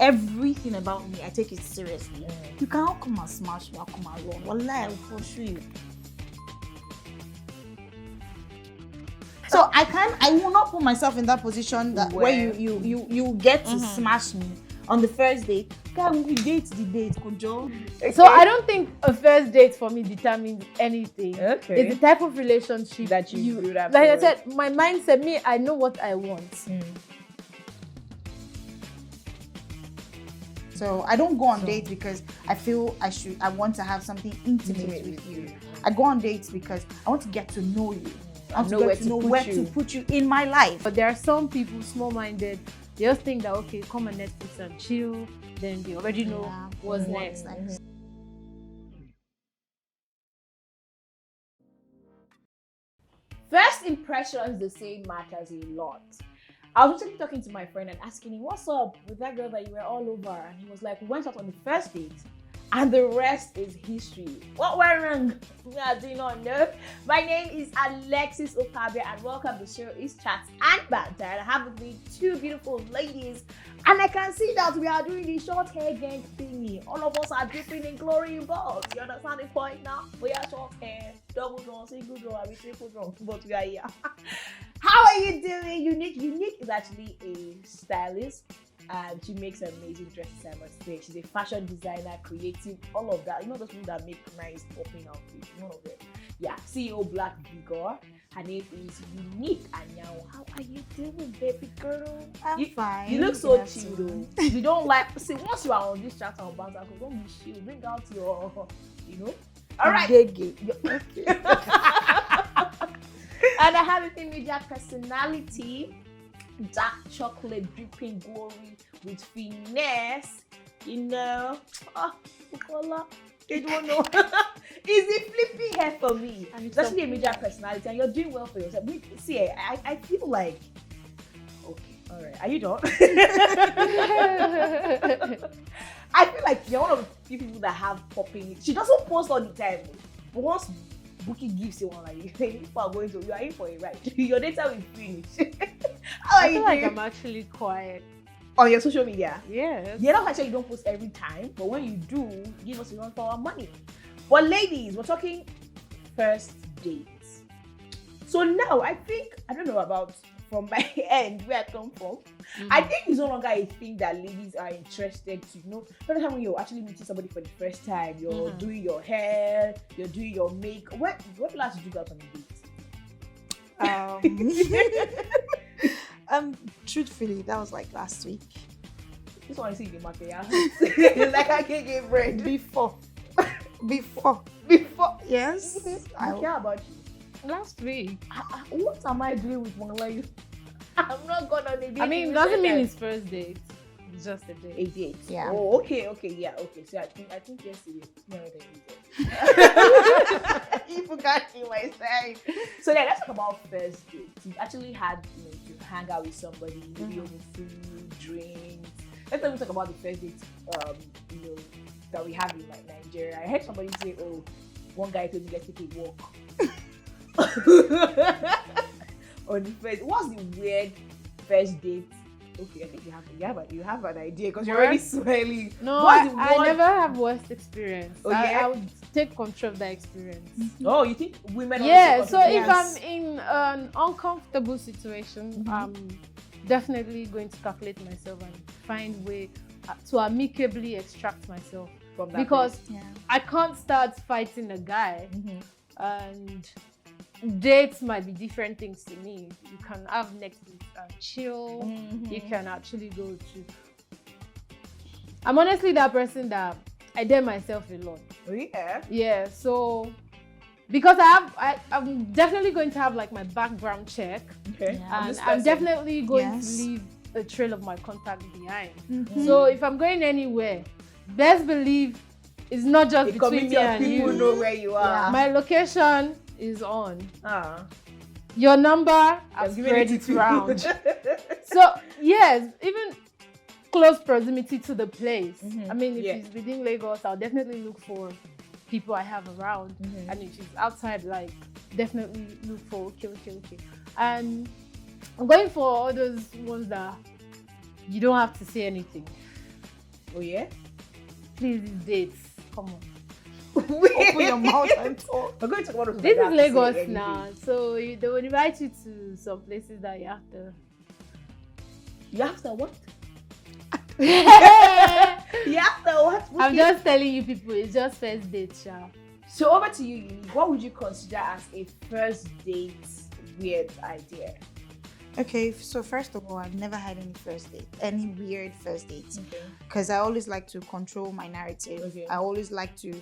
everything about me, I take it seriously. You cannot come and smash me or come and run. Wallahi, I will pursue you. So I will not put myself in that position that where you get to smash me on the first date. God, we date the date, Kojo. Okay. So I don't think a first date for me determines anything. Okay. It's the type of relationship that you build up. Like I said, my mindset, me, I know what I want. So I don't go on dates because I feel I want to have something intimate with you. I go on dates because I want to get to know you. I want to get to know where to put you in my life. But there are some people, small-minded, they just think that, okay, come on Netflix and chill, then they already know what's next. First impressions, the same matters a lot. I was recently talking to my friend and asking him, what's up with that girl that you were all over? And he was like, we went out on the first date and the rest is history. What went wrong? I do not know. My name is Alexis Okabe and welcome to the show is Chat and Banter. And I have with me two beautiful ladies and I can see that we are doing the short hair gang thingy. All of us are dripping in glory in balls. You understand the point now? We are short hair, double drawn, single drawn, and triple drawn, but we are here. How are you doing? Unique is actually a stylist and she makes amazing dresses, I must say. She's a fashion designer, creative, all of that. You know those people that make nice popping outfits, one of them. Yeah, CEO Black Vigor. Her name is Unique. And now, how are you doing, baby girl? I'm fine. You look so chill though. You don't like, see, once you are on this chat and Banter, don't be chill. Bring out your, All right. Okay. And I have a thing with that personality. Dark chocolate dripping glory with finesse, Oh, Bukola, you don't know. Is it flipping hair for me? It's actually a major personality, and you're doing well for yourself. See, I feel like, okay, all right. Are you done? I feel like you're one of the few people that have popping. She doesn't post all the time, but once Bookie gives you one, like people are going to, you are in for a ride. Your data will finish. I feel like I'm actually quiet on your social media. Yes. Yeah, not actually you don't post every time, but when you do, give us a run for our money. But ladies, we're talking first dates. So now I think, I don't know about from my end where I come from. I think it's no longer a thing that ladies are interested to know. Every time when you're actually meeting somebody for the first time, you're doing your hair, you're doing your makeup. What last did you go out on a date? Truthfully, that was like last week. This one I see in the market, yeah. It's like I can't get bread. Before. Yes. I care about you. last week. What am I doing with my life? I'm not going on a date. I mean, it doesn't mean it's first date. It's just a date. A date. Yeah. Oh, okay, yeah, okay. So I think yesterday. No, you forgot in my side. So then let's talk about first date. You actually had, to hang out with somebody, maybe over food, drinks. Let's talk about the first date. That we have in like Nigeria. I heard somebody say, "Oh, one guy told me let's take a walk." On the first, what's the weird first date? Okay, I think you have an idea because you're already smiling. No, I never have worst experience. Oh, yeah? I would take control of that experience. Oh, you think women? Yeah. So if I'm in an uncomfortable situation, I'm definitely going to calculate myself and find way to amicably extract myself from that because I can't start fighting a guy and dates might be different things to me. You can have Netflix and chill. You can actually go to. I'm honestly that person that I dare myself a lot. Oh, yeah. Yeah. So because I'm definitely going to have like my background check. Okay. Yeah. And I'm definitely going to leave a trail of my contact behind. So if I'm going anywhere, best believe it's not just between me and you. People know where you are. Yeah. My location is on. Your number, I've spread it around. So yes, even close proximity to the place. I mean, if it's within Lagos, I'll definitely look for people I have around. And if it's outside, like definitely look for okay. And I'm going for all those ones that you don't have to say anything. Oh yeah? Please, dates. Come on. Open your mouth and talk. We're going to talk about This is Lagos now, so they will invite you to some places that you have to. You have to what? I'm You have to what? just telling you people, it's just first date, Sha. So over to you, Yuli. What would you consider as a first date weird idea? Okay, so first of all, I've never had any weird first dates. Okay. Because I always like to control my narrative. Okay. I always like to,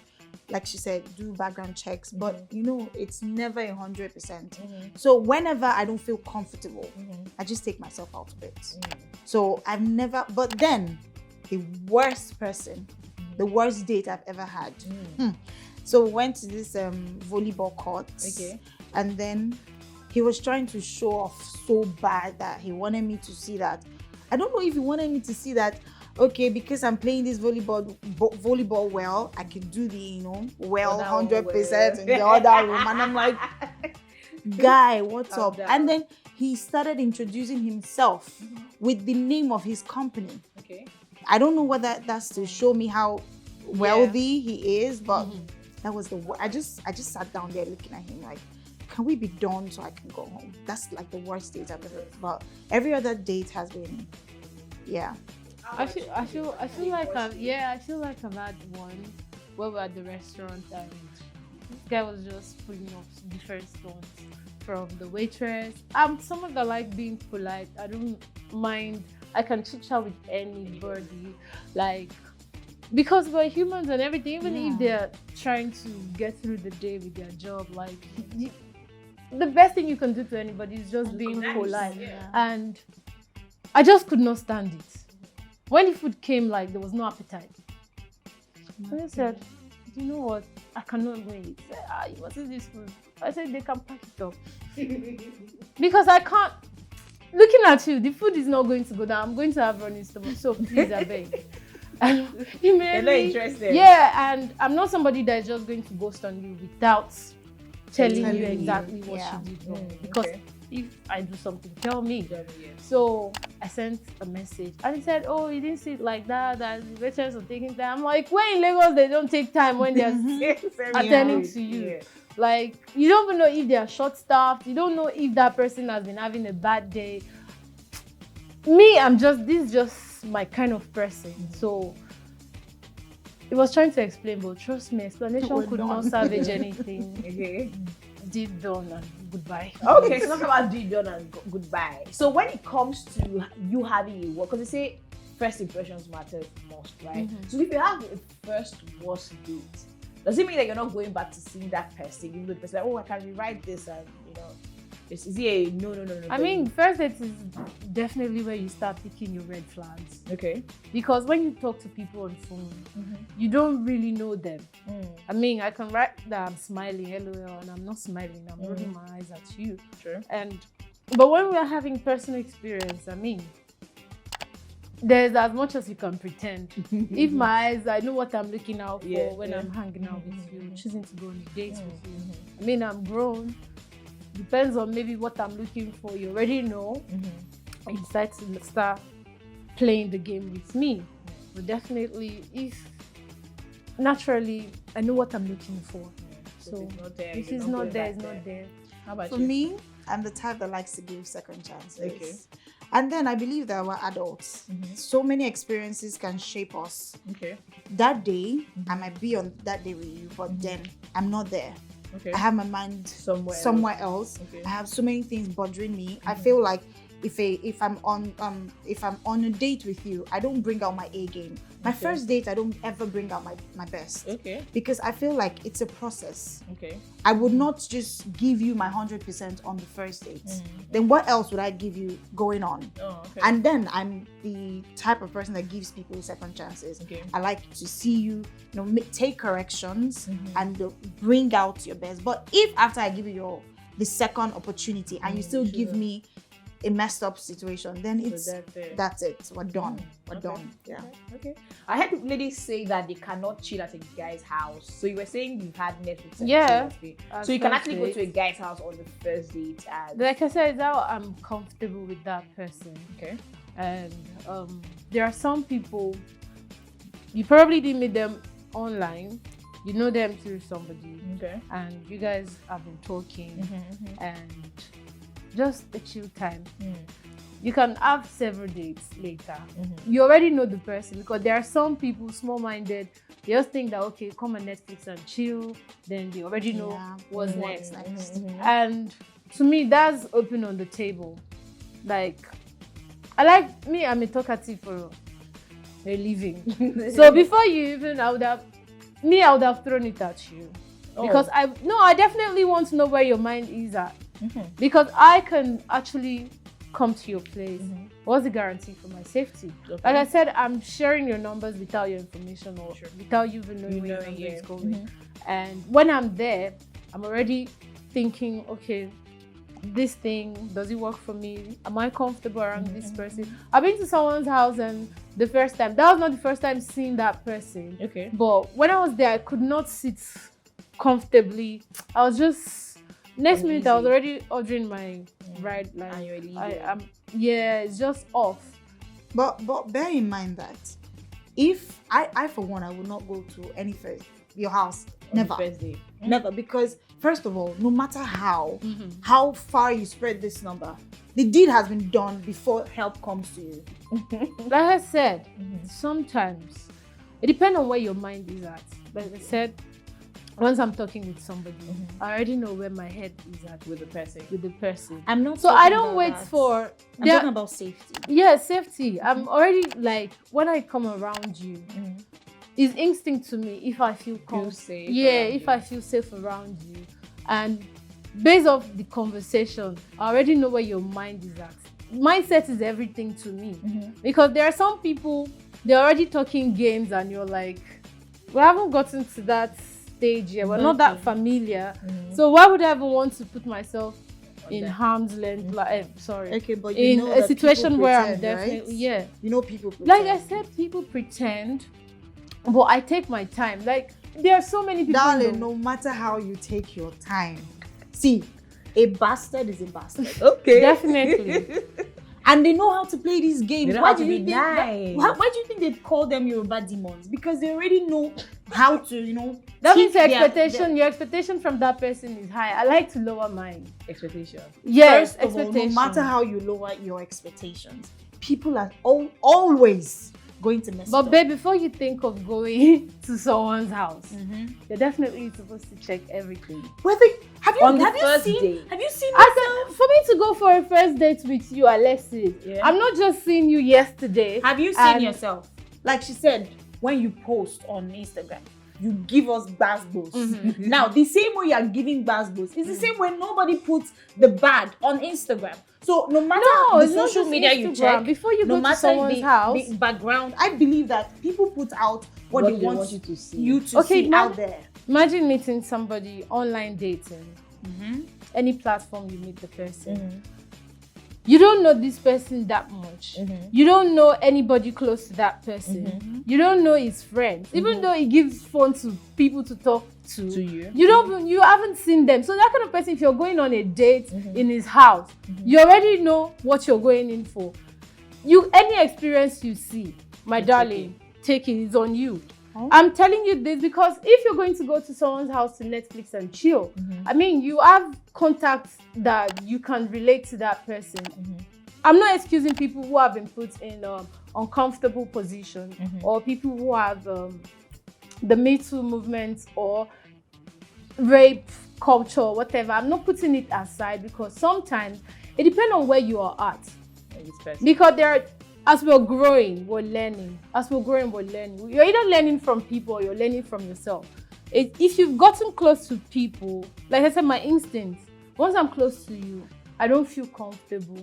like she said, do background checks. But you know, it's never 100%. So whenever I don't feel comfortable, I just take myself out of it. So I've never, but then the worst date I've ever had. So we went to this volleyball court. Okay. And then he was trying to show off so bad that he wanted me to see that. I don't know if he wanted me to see that, okay, because I'm playing this volleyball well, I can do the, 100% in the other room. And I'm like, guy, what's up? Down. And then he started introducing himself with the name of his company. Okay. I don't know whether that's to show me how wealthy he is, but that was I just sat down there looking at him like, can we be done so I can go home? That's like the worst date I've ever. But every other date has been, yeah. I feel like I've had one where we're at the restaurant and this guy was just pulling off different stones from the waitress. I'm someone that like being polite. I don't mind. I can chit chat with anybody, like, because we're humans and everything. Even if they're trying to get through the day with their job, like, the best thing you can do to anybody is just being polite. And I just could not stand it. When the food came, like, there was no appetite. And I said, you know what? I cannot wait. What is this food? I said, they can pack it up. Because I can't. Looking at you, the food is not going to go down. I'm going to have running stomach. So please, I beg. And You're not interested. Yeah, and I'm not somebody that is just going to ghost on you without telling you exactly what she did wrong. Because if I do something, tell me. So I sent a message and he said, oh, you didn't see it like that, that the waiters are taking time. I'm like, when in Lagos they don't take time when they're attending to you. Like, you don't even know if they are short-staffed. You don't know if that person has been having a bad day. Me, this is just my kind of person. So he was trying to explain, but trust me, explanation could not salvage anything. Okay. Deep done and goodbye. Okay, so talk about deep done and goodbye. So when it comes to you having a work, because they say first impressions matter most, right? So if you have a first worst date, does it mean that you're not going back to seeing that person? You know, the person like, oh, I can rewrite this, and is it a no? I mean, first date is definitely where you start picking your red flags. Okay. Because when you talk to people on phone, you don't really know them. I mean, I can write that I'm smiling, LOL, and I'm not smiling. I'm rolling my eyes at you. Sure. But when we are having personal experience, I mean, there's as much as you can pretend. If my eyes, I know what I'm looking out for when I'm hanging out with you, choosing to go on a date with you. I mean, I'm grown. Depends on maybe what I'm looking for. You already know. I decide to start playing the game with me. But definitely, if naturally, I know what I'm looking for. So if it's not there, it's not there. How about you? For me, I'm the type that likes to give second chances. Okay. And then I believe that we're adults. So many experiences can shape us. Okay. That day, I might be on that day with you, but then I'm not there. Okay. I have my mind somewhere else. Okay. I have so many things bothering me. I feel like if I'm on a date with you, I don't bring out my A game. My first date, I don't ever bring out my best. Okay. Because I feel like it's a process. Okay. I would not just give you my 100% on the first date. Then what else would I give you going on? Oh, okay. And then I'm the type of person that gives people second chances. Okay. I like to see you, take corrections and bring out your best. But if after I give you the second opportunity and you still give me a messed up situation, then that's it. We're done. We're done. Yeah. Okay. I heard ladies say that they cannot chill at a guy's house. So you were saying you've had Netflix. Yeah. So you can actually go to a guy's house on the first date. And like I said, now I'm comfortable with that person. Okay. And there are some people you probably didn't meet them online. You know them through somebody. Okay. And you guys have been talking and just a chill time. You can have several dates later. You already know the person, because there are some people small-minded. They just think that, okay, come on Netflix and chill. Then they already know what's next. And to me, that's open on the table. Like, I'm a talkative for a living. So before you even, I would have thrown it at you. Because I definitely want to know where your mind is at. Because I can actually come to your place. What's the guarantee for my safety? Like I said, I'm sharing your numbers without your information or without you even knowing where your number is going. And when I'm there, I'm already thinking, okay, this thing, does it work for me? Am I comfortable around this person? I've been to someone's house, and that was not the first time seeing that person. Okay. But when I was there, I could not sit comfortably. I was just next minute I was already ordering my ride. Like, and you're leaving. It's just off. But bear in mind that if I for one, I would not go to your house. Never. First day. Never, because first of all, no matter how far you spread this number, the deed has been done before help comes to you. Like I said, sometimes it depends on where your mind is at. Like I said, once I'm talking with somebody, I already know where my head is at with the person. I'm not. So I don't wait for. I'm talking about safety. Yeah, safety. I'm already like, when I come around you, it's instinct to me if I feel safe. Yeah, if I feel safe around you, and based off the conversation, I already know where your mind is at. Mindset is everything to me, because there are some people, they're already talking games, and you're like, we haven't gotten to that stage yet. We're not that familiar. So why would I ever want to put myself in harm's length? Okay, but in a situation where I'm definitely people pretend. Like I said, people pretend, but I take my time. Like, there are so many people. Darling, no matter how you take your time, see, a bastard is a bastard. Okay, definitely. And they know how to play these games. Why do you think why do you think they call them Yoruba demons? Because they already know how to, That means your expectation from that person is high. I like to lower mine. Expectation. Yes, First of all, no matter how you lower your expectations, people are always going to mess But up. babe, before you think of going to someone's house, you're definitely supposed to check everything. Have you seen For me to go for a first date with you, Alexis, I'm not just seeing you yesterday. Have you seen yourself? Like she said, when you post on Instagram, you give us basbos. Now, the same way you are giving basbos is the same way nobody puts the bad on Instagram. So no matter the social media you check, before you go to someone's house, the background, I believe that people put out what they want you to see. See out there. Imagine meeting somebody online dating. Any platform you meet the person. You don't know this person that much. You don't know anybody close to that person. You don't know his friends. Even though he gives phone to people to talk to you. You haven't seen them. So that kind of person, if you're going on a date in his house, you already know what you're going in for. Any experience you see, my darling, take it. It's on you. I'm telling you this because if you're going to go to someone's house to Netflix and chill, I mean, you have contacts that you can relate to that person. I'm not excusing people who have been put in uncomfortable position or people who have the Me Too movement or rape culture or whatever. I'm not putting it aside because sometimes it depends on where you are at. Because as we're growing, we're learning. You're either learning from people or you're learning from yourself. If you've gotten close to people, like I said, my instinct, once I'm close to you, I don't feel comfortable.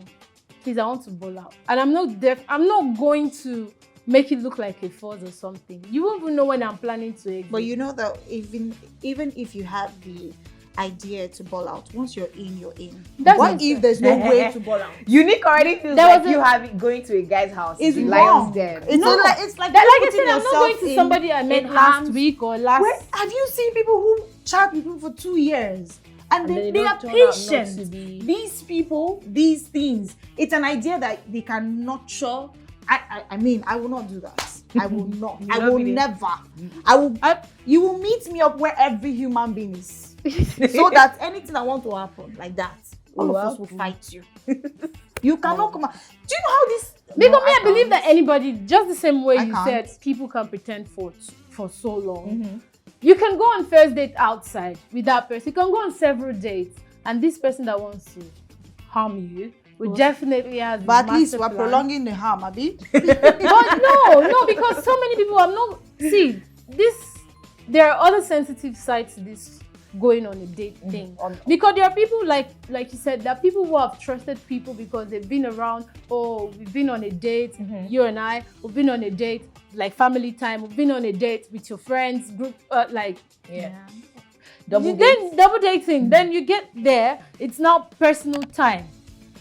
Please, I want to ball out. And I'm not going to make it look like a force or something. You won't even know when I'm planning to exit. But you know that even if you have the idea to ball out, once you're in, you're in. What if there's no way to ball out? Unique already feels like you have going to a guy's house. It's wrong. It's like I said, I'm not going to somebody I met last week or last. Have you seen people who chat with people for 2 years? And they are patient. These people, these things, it's an idea that they can nurture. I mean, I will not do that. I will not. I will never. I will. You will meet me up where every human being is, so that anything I want to happen like that, all of us will fight you. You cannot come out. Do you know how this? Because I believe that anybody, just the same way you said, people can pretend for so long. You can go on first date outside with that person. You can go on several dates, and this person that wants to harm you will definitely have. But at least we're prolonging the harm, Abi. But no, because so many people have not see this. There are other sensitive sides to this going on a date thing, because there are people like you said, there are people who have trusted people because they've been around. Oh, we've been on a date, you and I, we've been on a date, like family time, we've been on a date with your friends group, double dating. Then you get there, it's now personal time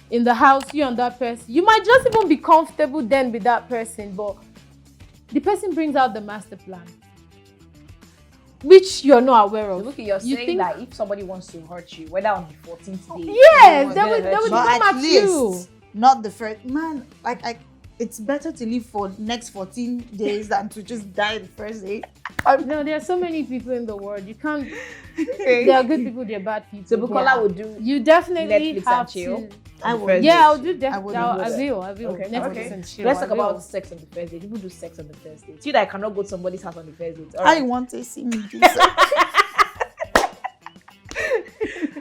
in the house, you and that person. You might just even be comfortable then with that person, but the person brings out the master plan, which you're not aware of. So look, you're saying that if somebody wants to hurt you, whether on the 14th day, yes, they would come at you. Not the first man. It's better to live for next 14 days than to just die the first day. No, there are so many people in the world. You can't. There are good people, there are bad people. So Bukola would do. You definitely Netflix have and chill. to. I will. Yeah, I'll do that. I will. Okay. Netflix and chill. Let's talk about sex on the first date. People do sex on the first date. See that I cannot go to somebody's house on the first date. I want to see me do sex.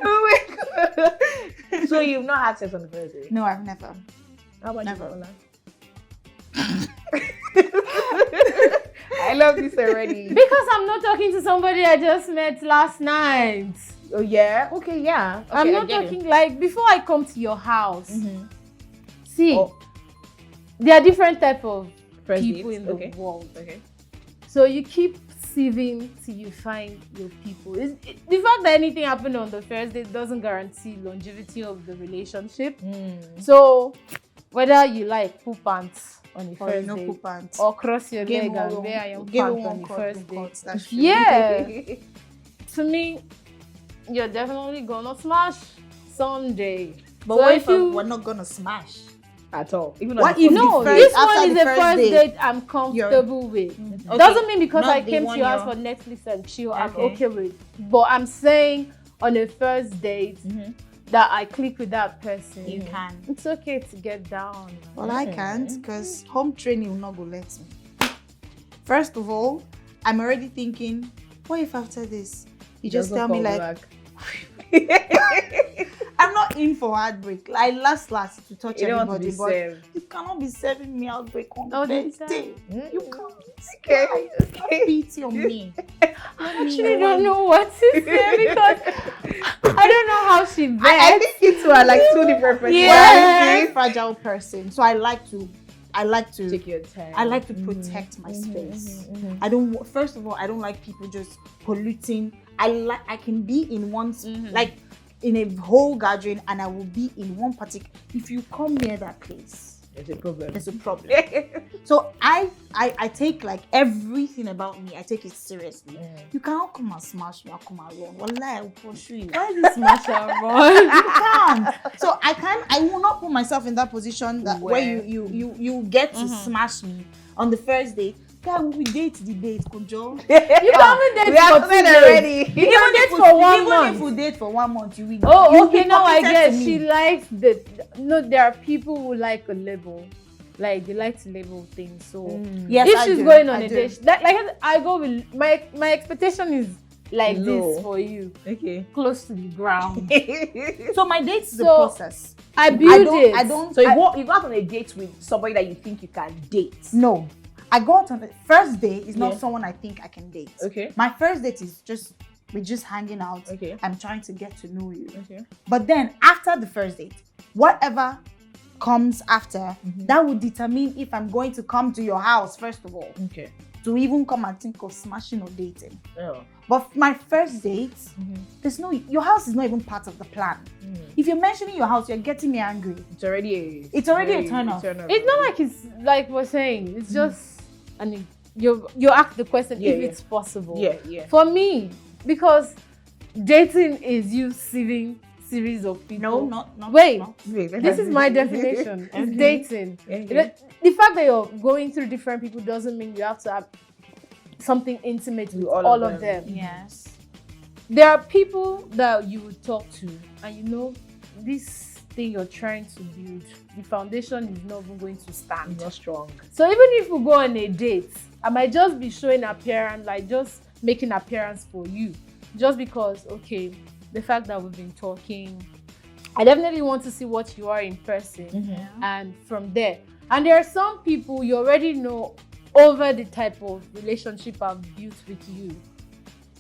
Oh my God. So you've not had sex on the first date? No, I've never. How about Never. you, Bukola? I love this already. Because I'm not talking to somebody I just met last night. Oh yeah? Okay, yeah. Okay, I'm not talking like before I come to your house. See, there are different type of people in the world. Okay. So you keep sieving till you find your people. The fact that anything happened on the first date doesn't guarantee longevity of the relationship. So whether you like poop pants on the first date or cross your leg and wear your pants on the first date. Yeah. To me, you're definitely gonna smash someday. But what if we're not gonna smash at all? Even what if this one is a first date I'm comfortable with. Doesn't mean because I came to your house for Netflix and chill, I'm okay with. But I'm saying on a first date that I click with that person. You can. It's okay to get down. Well, I can't because home training will not go let me. First of all, I'm already thinking, what if after this you just tell me like I'm not in for heartbreak. Like last to touch everybody, but you cannot be serving me heartbreak on the first day. You can't. Okay. Pity on me. I actually don't know what to say because I don't know how she bets. I think you two are like two different persons. Yeah, I'm a very fragile person, so I like to take your time. I like to protect my space. I don't. First of all, I don't like people just polluting. I can be in one like in a whole gathering, and I will be in one particular. If you come near that place, there's a problem. There's a problem. So I take like everything about me. I take it seriously. You cannot come and smash me or come and run. Wallahi, I will pursue you. Why is smash and run? You can't. So I will not put myself in that position that where you get to smash me on the first date. Can we date the date, Kojo? You can't date for 2 days already. You can date for 1 month. Even if we date for 1 month, you will. Oh, okay. Now I guess she likes there are people who like a label. Like they like to label things. So yes, if she's going on a date, like I go with my expectation is like this for you. Okay. Close to the ground. So my date is the process. I build it. I don't. So you go out on a date with somebody that you think you can date. No. I go out on the first date is not someone I think I can date. Okay. My first date is we're just hanging out. Okay. I'm trying to get to know you. Okay. But then after the first date, whatever comes after, that will determine if I'm going to come to your house, first of all. Okay. To even come and think of smashing or dating. Oh. But my first date, your house is not even part of the plan. If you're mentioning your house, you're getting me angry. It's already a turn off. It's not like it's like we're saying. It's just, and you ask the question if it's possible. Yeah. For me, because dating is you sieving series of people. No, not. Wait, not. this is my definition. It's dating. Okay. The fact that you're going through different people doesn't mean you have to have something intimate with all of them. Yes. There are people that you would talk to, and you know this thing you're trying to build, the foundation is not even going to stand. Not strong. So even if we go on a date, I might just be showing appearance, like just making appearance for you, just because, okay, the fact that we've been talking, I definitely want to see what you are in person, and from there. And there are some people you already know over the type of relationship I've built with you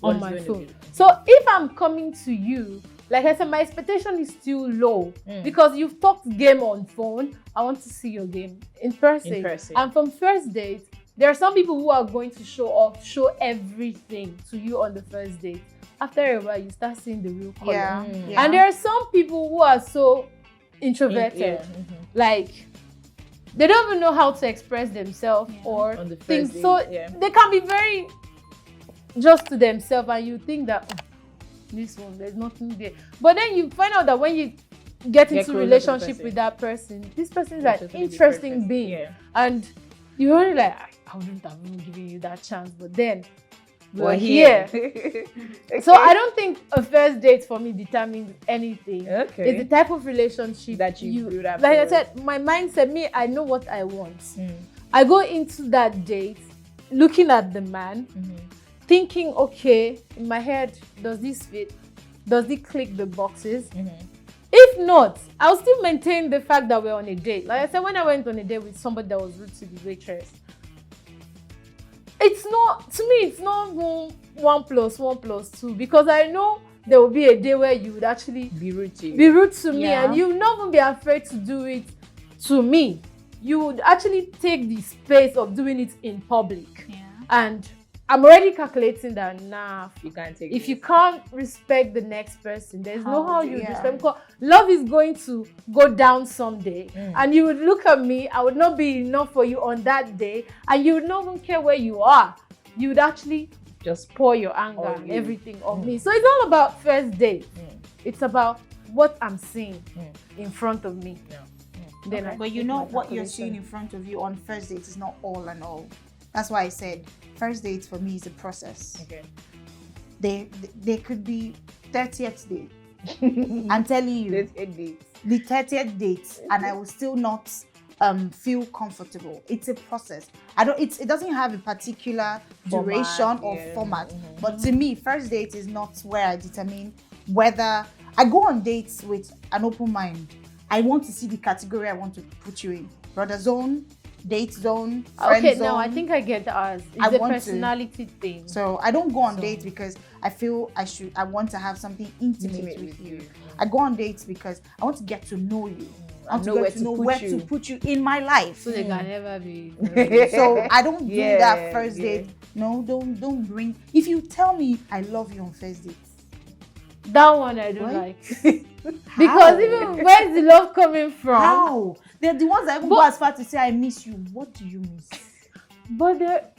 on my phone. So if I'm coming to you, like I said, my expectation is still low because you've talked game on phone. I want to see your game in person. And from first date, there are some people who are going to show everything to you on the first date. After a while, you start seeing the real color. And there are some people who are so introverted, like they don't even know how to express themselves or on the things. first So date, they can be very just to themselves, and you think that this one, there's nothing there. But then you find out that when you get into relationship with that person, this person is an interesting being, and you're only like, I wouldn't have even given you that chance, but then we're here. So I don't think a first date for me determines anything. It's the type of relationship that you build up. Like I said, my mindset, me, I know what I want. I go into that date looking at the man, thinking, okay, in my head, does this fit? Does it click the boxes? If not, I'll still maintain the fact that we're on a date. Like I said, when I went on a date with somebody that was rude to the waitress, it's not, to me, it's not 1 + 1 + 2, because I know there will be a day where you would actually be rude to me, and you will not even be afraid to do it to me. You would actually take the space of doing it in public. And I'm already calculating that you can't take if you can't respect the next person, there's no how you respect, because love is going to go down someday. And you would look at me, I would not be enough for you on that day, and you would not even care where you are. You would actually just pour your anger and everything on me. So it's all about first date. It's about what I'm seeing in front of me. Then but you know what you're seeing in front of you on first date is not all and all. That's why I said first date for me is a process. They could be 30th date. I'm telling you, the 30th date, and I will still not feel comfortable. It's a process. It doesn't have a particular duration or format. But to me, first date is not where I determine whether I go on dates with an open mind. I want to see the category I want to put you in. Brother zone, date zone, friend zone. Now I think I get ours. It's a personality thing. So I don't go on dates because I feel I want to have something intimate with you. I go on dates because I want to get to know you. I want to get to know where to put you in my life. So they can never be. So I don't do that first date. No, don't bring. If you tell me I love you on first date, that one I don't like. Because even where's the love coming from? How? They're the ones that even go as far to say I miss you. What do you miss? But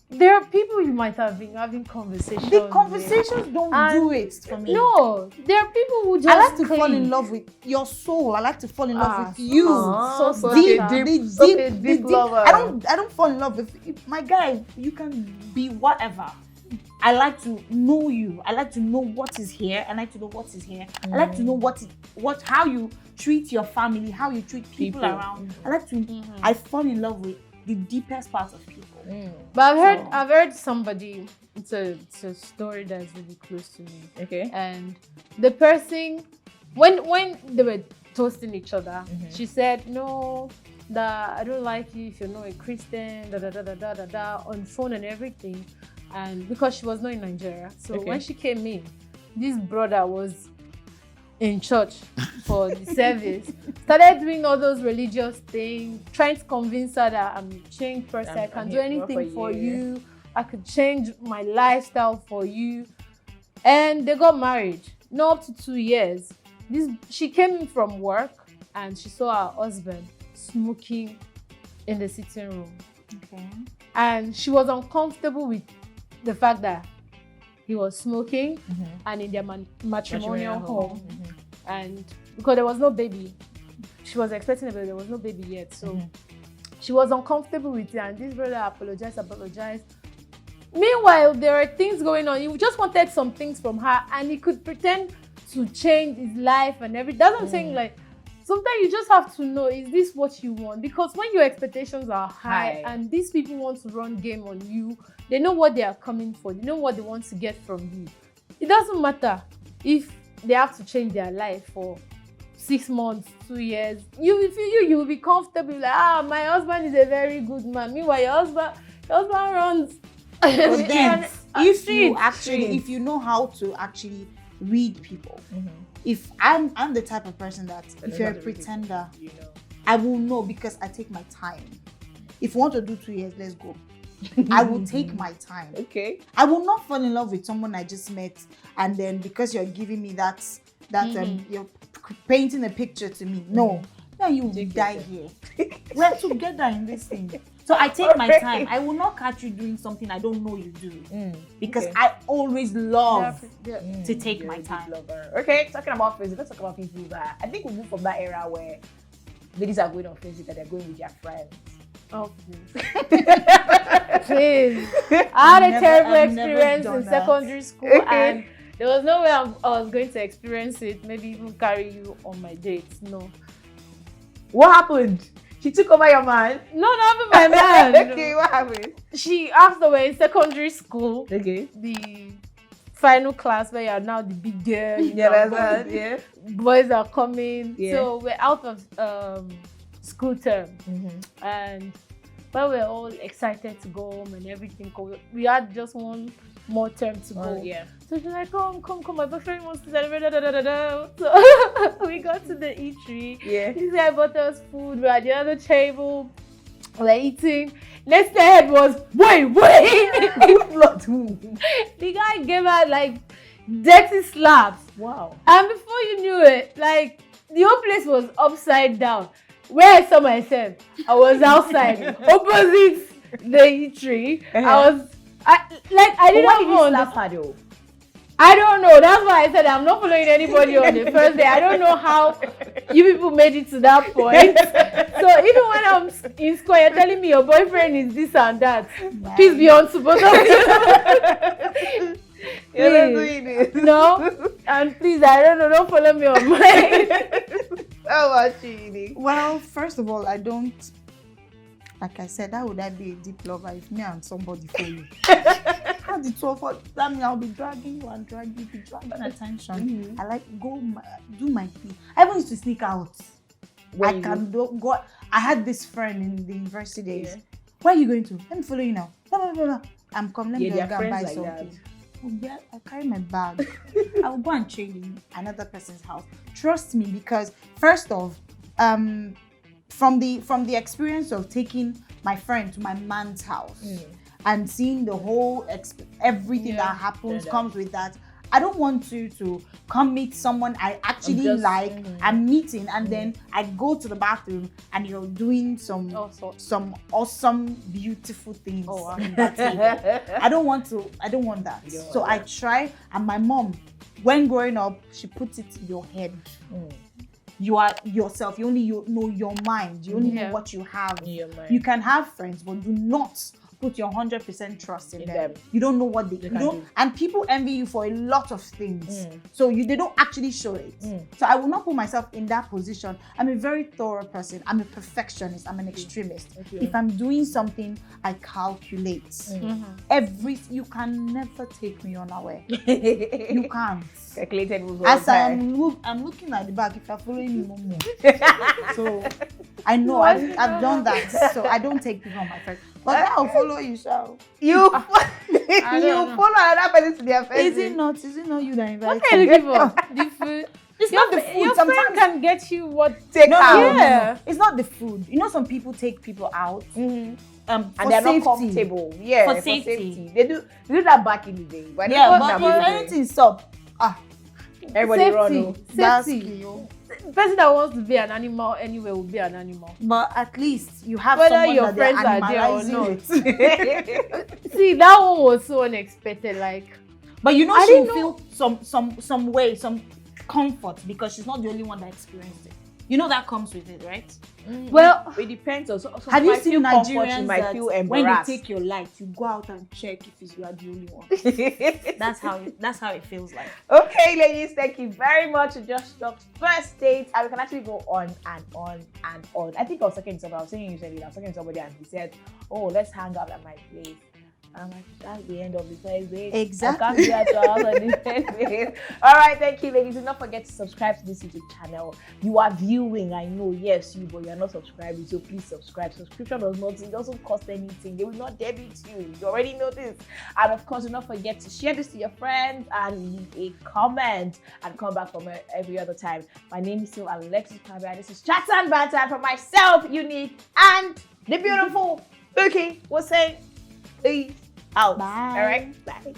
there are people you might have been having conversations. The conversations don't do it for me. No, there are people who just I like to fall in love with your soul. I like to fall in love with you. So deep. Lover. I don't fall in love with my guy. You can be whatever. I like to know you. I like to know what is here. I like to know what is here. I like to know how you treat your family, how you treat people around. I like to. I fall in love with the deepest parts of people. But I've heard somebody. It's a story that's really close to me. Okay. And the person, when they were toasting each other, she said, "No, that I don't like you if you're not a Christian." On phone and everything. And because she was not in Nigeria, so when she came in, this brother was in church for the service, started doing all those religious things, trying to convince her that I'm a changed person, I can do anything for you, I could change my lifestyle for you. And they got married, not up to 2 years. She came in from work and she saw her husband smoking in the sitting room. And she was uncomfortable with the fact that he was smoking and in their matrimonial home. and because there was no baby, she was expecting a baby, there was no baby yet, so she was uncomfortable with it, and this brother apologized. Meanwhile, there were things going on. He just wanted some things from her, and he could pretend to change his life and everything. That's what I'm saying. Like, sometimes you just have to know, is this what you want? Because when your expectations are high and these people want to run game on you, they know what they are coming for. They know what they want to get from you. It doesn't matter if they have to change their life for 6 months, 2 years. You will be comfortable. Like, my husband is a very good man. Meanwhile, your husband runs. But then, if you know how to actually read people, if I'm the type of person that if you're a pretender, I will know because I take my time. If you want to do 2 years, let's go. I will take my time. Okay. I will not fall in love with someone I just met, and then because you're giving me that you're painting a picture to me. No, then you will die here. We're together in this thing. So I take my time. I will not catch you doing something I don't know you do. Because I always love to take my time. Okay, talking about Facebook, let's talk about people that I think we move from that era where ladies are going on Facebook and they're going with their friends. Oh, please. Please. I had a terrible experience in secondary school, and there was no way I was going to experience it. Maybe even carry you on my dates. No. What happened? She took over your man? No, not even my man. Okay, what happened? She after we're in secondary school. Okay. The final class where you're now the big girl. Yeah. Boys are coming. Yeah. So we're out of school term. And when we're all excited to go home and everything, we had just one more term to go. Yeah. So she's like, come, my boyfriend wants to celebrate. So we got to the eatery. Yeah. This guy bought us food. We're at the other table. We're eating. Next head was, wait. The guy gave her like dirty slaps. Wow. And before you knew it, like the whole place was upside down. Where I saw myself, I was outside, opposite the eatery. I didn't even slap her though. I don't know. That's why I said I'm not following anybody on the first day. I don't know how you people made it to that point. So even when I'm in school, you're telling me your boyfriend is this and that. Nice. Please be on to both of you. You're not doing it. No, and please, I don't know. Don't follow me on mine. How about you? Well, first of all, I don't. Like I said, how would I be a deep lover if me and somebody for you? How the two of us, that means I'll be dragging you and dragging attention. I like do my thing. I even used to sneak out. I can go. I had this friend in the university days. Yeah. Where are you going to? Let me follow you now. No. I'm coming. Let me go and buy like something. I carry my bag. I will go and trade in another person's house. Trust me, because first off, from the experience of taking my friend to my man's house and seeing the whole everything that happens comes with that. I don't want you to come meet someone I actually I'm meeting, and then I go to the bathroom and you're doing some awesome, beautiful things. I don't want that. So I try, and my mom, when growing up, she puts it in your head. You are yourself. You only know your mind. You only know what you have. You can have friends, but do not put your 100% trust in them. You don't know what they do. And people envy you for a lot of things. So they don't actually show it. So I will not put myself in that position. I'm a very thorough person. I'm a perfectionist. I'm an extremist. If I'm doing something, I calculate. You can never take me unaware. You can't. Calculated as I'm looking at the back, if you're following me, so I know I've done that. So I don't take people on my face. But I'll follow you, shall you follow another person to their face. Is it not you that invited? What kind of give the food? It's not the food. Your friend can get you what take out. No. It's not the food. You know, some people take people out. And they're not comfortable. Yeah, for safety. They do that back in the day. But but if anything's up, everybody run. Safety. The person that wants to be an animal anyway will be an animal. But at least you have whether someone your that friends are there or not. See, that one was so unexpected. Like, but you know, she'll feel some way, comfort because she's not the only one that experienced it. You know that comes with it, right? Well, it depends. So Have you seen Nigerians Nigerians might that feel when they embarrassed. take your light, you go out and check if you are the only one? That's how it feels like. Okay, ladies, thank you very much. It just stopped first date, and we can actually go on and on and on. I think I was talking to somebody. I was saying usually I was talking to somebody, and he said, "Oh, let's hang out at my place." I'm like, that's the end of the first date. Exactly. I can't be at your house on the first date. All right, thank you, ladies. Do not forget to subscribe to this YouTube channel. You are viewing, I know, yes, you, but you are not subscribing, so please subscribe. Subscription it doesn't cost anything. They will not debit you. You already know this. And of course, do not forget to share this to your friends and leave a comment and come back from every other time. My name is still Alexis Pabia. This is Chats and Banter. And for myself, Unique, and the beautiful Bookie was saying, peace out. Bye. All right. Bye.